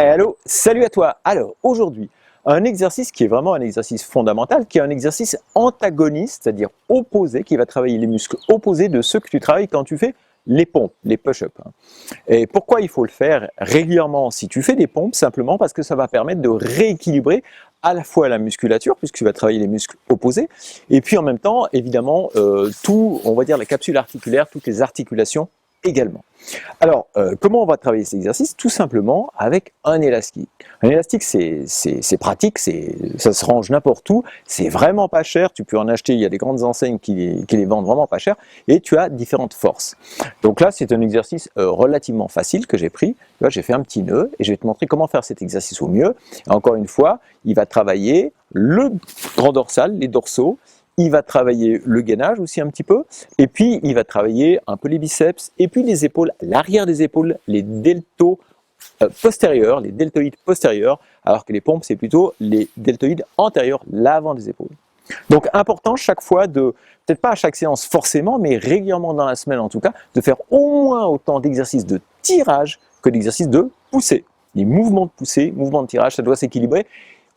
Allô, salut à toi. Alors aujourd'hui, un exercice qui est vraiment un exercice fondamental, qui est un exercice antagoniste, c'est-à-dire opposé, qui va travailler les muscles opposés de ceux que tu travailles quand tu fais les pompes, les push-ups. Et pourquoi il faut le faire régulièrement si tu fais des pompes? Simplement parce que ça va permettre de rééquilibrer à la fois la musculature, puisque tu vas travailler les muscles opposés, et puis en même temps, évidemment, tout, on va dire la capsule articulaire, toutes les articulations également. Alors, comment on va travailler cet exercice? Tout simplement avec un élastique. Un élastique, c'est pratique, ça se range n'importe où, c'est vraiment pas cher, tu peux en acheter, il y a des grandes enseignes qui les vendent vraiment pas cher, et tu as différentes forces. Donc là, c'est un exercice relativement facile que j'ai pris. Là, j'ai fait un petit nœud, et je vais te montrer comment faire cet exercice au mieux. Et encore une fois, il va travailler le grand dorsal, les dorsaux, il va travailler le gainage aussi un petit peu, et puis il va travailler un peu les biceps, et puis les épaules, l'arrière des épaules, les deltoïdes postérieurs, les deltoïdes postérieurs, alors que les pompes, c'est plutôt les deltoïdes antérieurs, l'avant des épaules. Donc important chaque fois de, peut-être pas à chaque séance forcément, mais régulièrement dans la semaine en tout cas, de faire au moins autant d'exercices de tirage que d'exercices de poussée. Les mouvements de poussée, mouvements de tirage, ça doit s'équilibrer.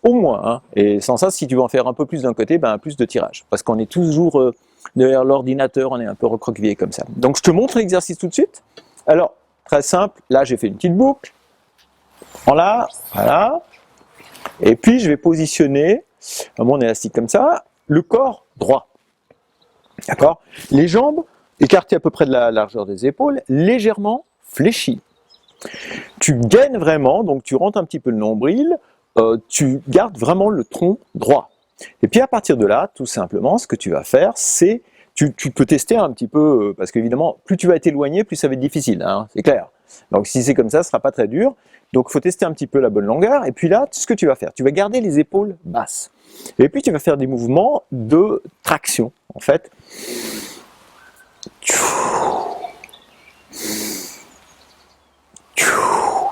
Au moins, hein. Et sans ça, si tu veux en faire un peu plus d'un côté, ben plus de tirage. Parce qu'on est toujours derrière l'ordinateur, on est un peu recroquevillé comme ça. Donc je te montre l'exercice tout de suite. Alors, très simple, là j'ai fait une petite boucle. Voilà, voilà. Et puis je vais positionner mon élastique comme ça, le corps droit. D'accord? Les jambes écartées à peu près de la largeur des épaules, légèrement fléchies. Tu gaines vraiment, donc tu rentres un petit peu le nombril, tu gardes vraiment le tronc droit. Et puis à partir de là, tout simplement, ce que tu vas faire, c'est, tu peux tester un petit peu, parce qu'évidemment, plus tu vas être éloigné, plus ça va être difficile, hein, c'est clair. Donc si c'est comme ça, ce ne sera pas très dur. Donc il faut tester un petit peu la bonne longueur. Et puis là, ce que tu vas faire, tu vas garder les épaules basses. Et puis tu vas faire des mouvements de traction, en fait.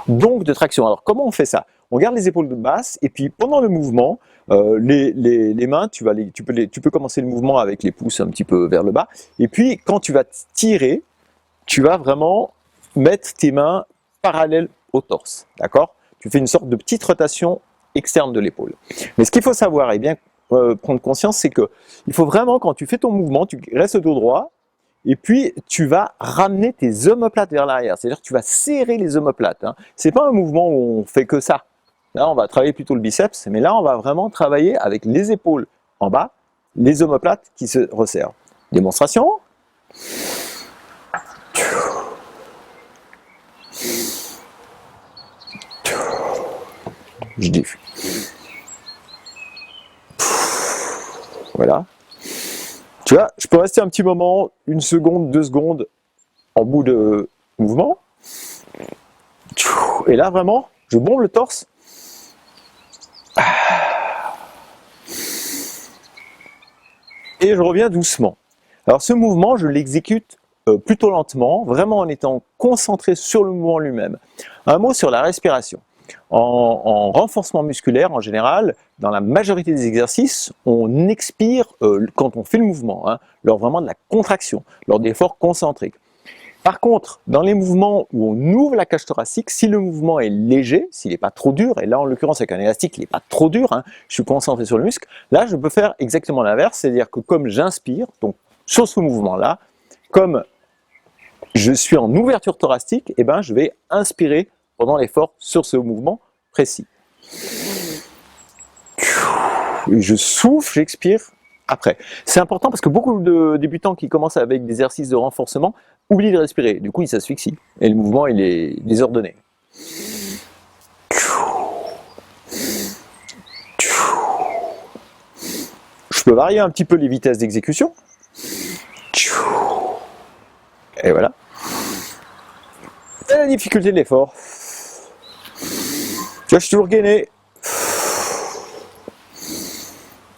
Donc de traction. Alors comment on fait ça? On garde les épaules basses et puis pendant le mouvement, les mains, tu peux commencer le mouvement avec les pouces un petit peu vers le bas. Et puis quand tu vas tirer, tu vas vraiment mettre tes mains parallèles au torse. D'accord? Tu fais une sorte de petite rotation externe de l'épaule. Mais ce qu'il faut savoir et bien prendre conscience, c'est que il faut vraiment, quand tu fais ton mouvement, tu restes dos droit. Et puis, tu vas ramener tes omoplates vers l'arrière, c'est-à-dire que tu vas serrer les omoplates. Hein. Ce n'est pas un mouvement où on fait que ça. Là, on va travailler plutôt le biceps, mais là, on va vraiment travailler avec les épaules en bas, les omoplates qui se resserrent. Démonstration. Je diffuse. Voilà. Tu vois, je peux rester un petit moment, 1 seconde, 2 secondes, en bout de mouvement. Et là, vraiment, je bombe le torse. Et je reviens doucement. Alors ce mouvement, je l'exécute plutôt lentement, vraiment en étant concentré sur le mouvement lui-même. Un mot sur la respiration. En renforcement musculaire, en général, dans la majorité des exercices, on expire quand on fait le mouvement, hein, lors vraiment de la contraction, lors d'efforts concentriques. Par contre, dans les mouvements où on ouvre la cage thoracique, si le mouvement est léger, s'il n'est pas trop dur, et là en l'occurrence avec un élastique, il n'est pas trop dur, hein, je suis concentré sur le muscle, là je peux faire exactement l'inverse, c'est-à-dire que comme j'inspire, donc sur ce mouvement-là, comme je suis en ouverture thoracique, eh ben, je vais inspirer pendant l'effort sur ce mouvement précis. Et je souffle, j'expire après. C'est important parce que beaucoup de débutants qui commencent avec des exercices de renforcement oublient de respirer. Du coup, ils s'asphyxient et le mouvement il est désordonné. Je peux varier un petit peu les vitesses d'exécution. Et voilà. Et la difficulté de l'effort. Tu vois, je suis toujours gainé.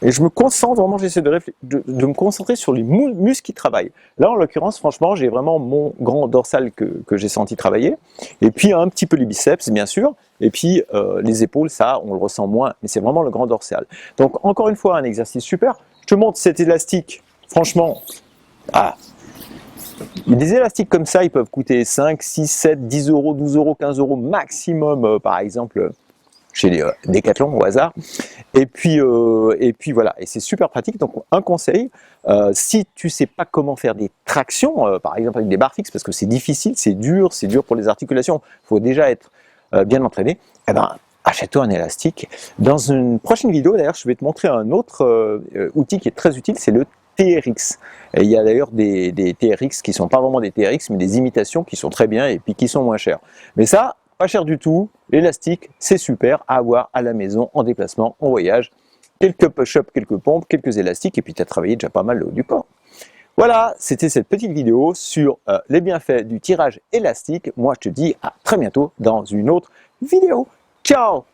Et je me concentre, vraiment j'essaie de me concentrer sur les muscles qui travaillent. Là en l'occurrence, franchement, j'ai vraiment mon grand dorsal que j'ai senti travailler. Et puis un petit peu les biceps, bien sûr. Et puis les épaules, ça, on le ressent moins. Mais c'est vraiment le grand dorsal. Donc encore une fois, un exercice super. Je te montre cet élastique. Franchement, Des élastiques comme ça, ils peuvent coûter 5, 6, 7, 10 euros, 12 euros, 15 euros maximum, par exemple, chez les Decathlon au hasard. Et puis voilà, et c'est super pratique. Donc un conseil, si tu sais pas comment faire des tractions, par exemple avec des barres fixes, parce que c'est difficile, c'est dur pour les articulations, il faut déjà être bien entraîné, eh ben, achète-toi un élastique. Dans une prochaine vidéo, d'ailleurs, je vais te montrer un autre outil qui est très utile, c'est le TRX. Et il y a d'ailleurs des TRX qui ne sont pas vraiment des TRX, mais des imitations qui sont très bien et puis qui sont moins chères. Mais ça, pas cher du tout. L'élastique, c'est super à avoir à la maison, en déplacement, en voyage. Quelques push-ups, quelques pompes, quelques élastiques, et puis tu as travaillé déjà pas mal le haut du corps. Voilà, c'était cette petite vidéo sur les bienfaits du tirage élastique. Moi, je te dis à très bientôt dans une autre vidéo. Ciao!